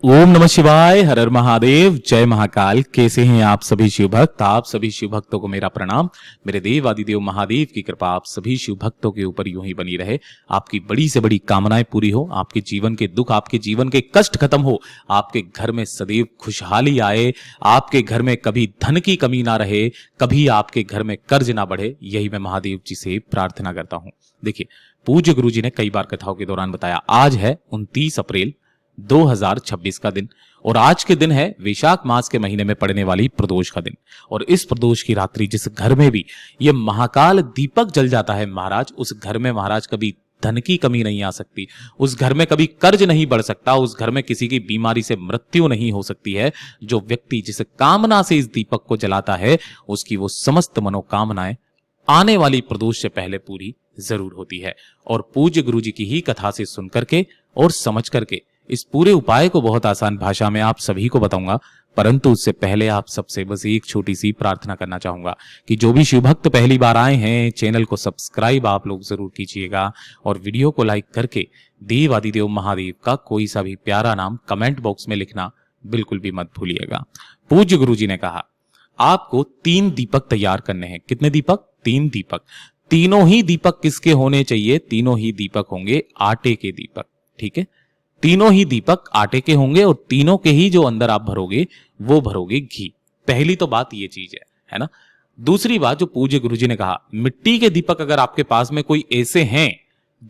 ओम नमः शिवाय, हर हर महादेव, जय महाकाल। कैसे हैं आप सभी शिव भक्त? आप सभी शिव भक्तों को मेरा प्रणाम। मेरे देव आदिदेव महादेव की कृपा आप सभी शिव भक्तों के ऊपर यूं ही बनी रहे। आपकी बड़ी से बड़ी कामनाएं पूरी हो, आपके जीवन के दुख, आपके जीवन के कष्ट खत्म हो, आपके घर में सदैव खुशहाली आए, आपके घर में कभी धन की कमी ना रहे, कभी आपके घर में कर्ज ना बढ़े। यही मैं महादेव जी से प्रार्थना करता हूं। देखिए, पूज्य गुरु जी ने कई बार कथाओं के दौरान बताया, आज है 29 अप्रैल 2026 का दिन और आज के दिन है वैशाख मास के महीने में पड़ने वाली प्रदोष का दिन। और इस प्रदोष की रात्रि जिस घर में भी ये महाकाल दीपक जल जाता है महाराज, उस घर में महाराज कभी धन की कमी नहीं आ सकती, उस घर में कभी कर्ज नहीं बढ़ सकता, उस घर में किसी की बीमारी से मृत्यु नहीं हो सकती है। जो व्यक्ति जिस कामना से इस दीपक को जलाता है उसकी वो समस्त मनोकामनाएं आने वाली प्रदोष से पहले पूरी जरूर होती है। और पूज्य गुरु जी की ही कथा से सुन करके और समझ करके इस पूरे उपाय को बहुत आसान भाषा में आप सभी को बताऊंगा, परंतु उससे पहले आप सबसे बस एक छोटी सी प्रार्थना करना चाहूंगा कि जो भी शिव भक्त पहली बार आए हैं, चैनल को सब्सक्राइब आप लोग जरूर कीजिएगा और वीडियो को लाइक करके देव आदिदेव महादेव का कोई सा भी प्यारा नाम कमेंट बॉक्स में लिखना बिल्कुल भी मत भूलिएगा। पूज्य गुरु जी ने कहा आपको 3 दीपक तैयार करने हैं। कितने दीपक? 3 दीपक। तीनों ही दीपक किसके होने चाहिए? तीनों ही दीपक होंगे आटे के दीपक। ठीक है, तीनों ही दीपक आटे के होंगे और तीनों के ही जो अंदर आप भरोगे वो भरोगे घी। पहली तो बात ये चीज है ना। दूसरी बात जो पूज्य गुरुजी ने कहा, मिट्टी के दीपक अगर आपके पास में कोई ऐसे हैं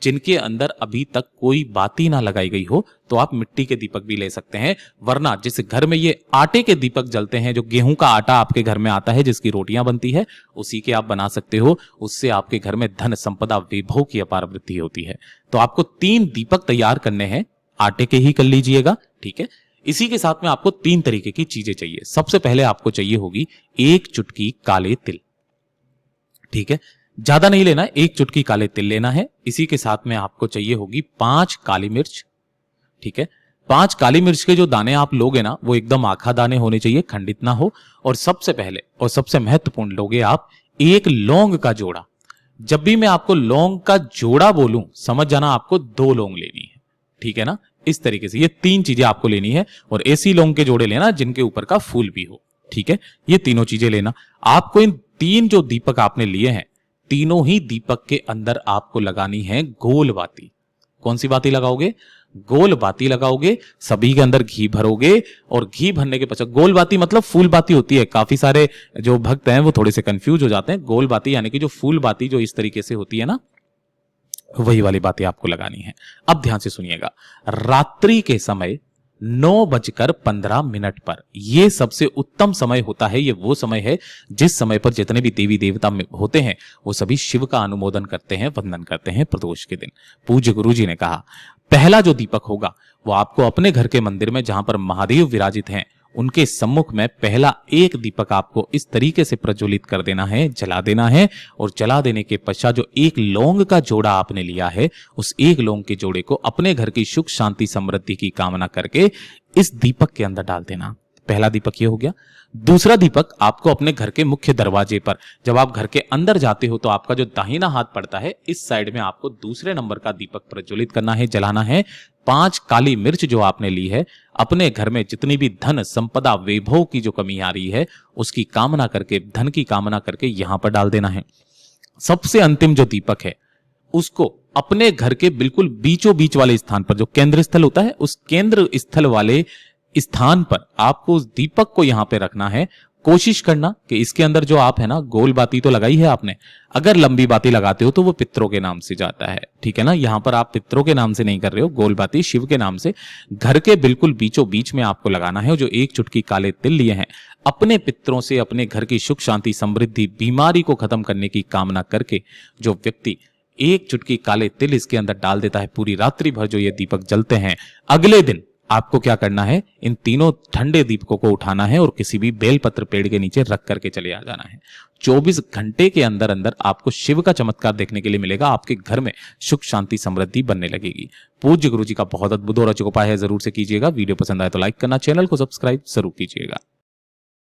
जिनके अंदर अभी तक कोई बाती ना लगाई गई हो तो आप मिट्टी के दीपक भी ले सकते हैं। वरना जिस घर में ये आटे के दीपक जलते हैं, जो गेहूं का आटा आपके घर में आता है जिसकी रोटियां बनती है, उसी के आप बना सकते हो। उससे आपके घर में धन संपदा वैभव की अपार वृद्धि होती है। तो आपको 3 दीपक तैयार करने हैं, आटे के ही कर लीजिएगा। ठीक है, इसी के साथ में आपको 3 तरीके की चीजें चाहिए। सबसे पहले आपको चाहिए होगी 1 चुटकी काले तिल। ठीक है, ज्यादा नहीं लेना है, 1 चुटकी काले तिल लेना है। इसी के साथ में आपको चाहिए होगी 5 काली मिर्च। ठीक है, 5 काली मिर्च के जो दाने आप लोगे ना वो एकदम आखा दाने होने चाहिए, खंडित ना हो। और सबसे पहले और सबसे महत्वपूर्ण लोगे आप 1 लौंग का जोड़ा। जब भी मैं आपको लौंग का जोड़ा बोलूं समझ जाना आपको 2 लौंग लेनी है। ठीक है ना, इस तरीके से ये 3 चीजें आपको लेनी है और ऐसी लौंग के जोड़े लेना जिनके ऊपर का फूल भी हो। ठीक है, ये तीनों चीजें लेना। आपको इन 3 जो दीपक आपने लिए हैं, तीनों ही दीपक के अंदर आपको लगानी है गोल बाती। कौन सी बाती लगाओगे? गोल बाती लगाओगे। सभी के अंदर घी भरोगे और घी भरने के पश्चात, गोल बाती मतलब फूल बाती होती है। काफी सारे जो भक्त हैं वो थोड़े से कंफ्यूज हो जाते हैं। गोल बाती यानी कि जो फूल बाती जो इस तरीके से होती है ना, वही वाली बातें आपको लगानी है। अब ध्यान से सुनिएगा, रात्रि के समय 9:15 पर यह सबसे उत्तम समय होता है। ये वो समय है जिस समय पर जितने भी देवी देवता होते हैं वो सभी शिव का अनुमोदन करते हैं, वंदन करते हैं प्रदोष के दिन। पूज्य गुरु जी ने कहा पहला जो दीपक होगा वो आपको अपने घर के मंदिर में जहां पर महादेव विराजित हैं उनके सम्मुख में पहला 1 दीपक आपको इस तरीके से प्रज्वलित कर देना है, जला देना है। और जला देने के पश्चात जो 1 लौंग का जोड़ा आपने लिया है, उस 1 लौंग के जोड़े को अपने घर की सुख शांति समृद्धि की कामना करके इस दीपक के अंदर डाल देना। पहला दीपक ये हो गया। दूसरा दीपक आपको अपने घर के मुख्य दरवाजे पर, जब आप घर के अंदर जाते हो तो आपका जो दाहिना हाथ पड़ता है इस साइड में आपको दूसरे नंबर का दीपक प्रज्वलित करना है, जलाना है। 5 काली मिर्च जो आपने ली है, अपने घर में जितनी भी धन संपदा वैभव की जो कमी आ रही है उसकी कामना करके, धन की कामना करके यहां पर डाल देना है। सबसे अंतिम जो दीपक है उसको अपने घर के बिल्कुल बीचों बीच वाले स्थान पर, जो केंद्र स्थल होता है, उस केंद्र स्थल वाले स्थान पर आपको उस दीपक को यहां पे रखना है। कोशिश करना कि इसके अंदर जो आप है ना, गोल बाती तो लगाई है आपने, अगर लंबी बाती लगाते हो तो वो पितरों के नाम से जाता है। ठीक है ना, यहां पर आप पितरों के नाम से नहीं कर रहे हो, गोल बाती शिव के नाम से घर के बिल्कुल बीचों बीच में आपको लगाना है। जो 1 चुटकी काले तिल लिए हैं, अपने पितरों से अपने घर की सुख शांति समृद्धि बीमारी को खत्म करने की कामना करके जो व्यक्ति 1 चुटकी काले तिल इसके अंदर डाल देता है, पूरी रात्रि भर जो ये दीपक जलते हैं, अगले दिन आपको क्या करना है, इन तीनों ठंडे दीपकों को उठाना है और किसी भी बेलपत्र पेड़ के नीचे रख करके चले आ जाना है। 24 घंटे के अंदर अंदर आपको शिव का चमत्कार देखने के लिए मिलेगा। आपके घर में सुख शांति समृद्धि बनने लगेगी। पूज्य गुरु जी का बहुत अद्भुत और अचूक उपाय है, जरूर से कीजिएगा। वीडियो पसंद आए तो लाइक करना, चैनल को सब्सक्राइब जरूर कीजिएगा।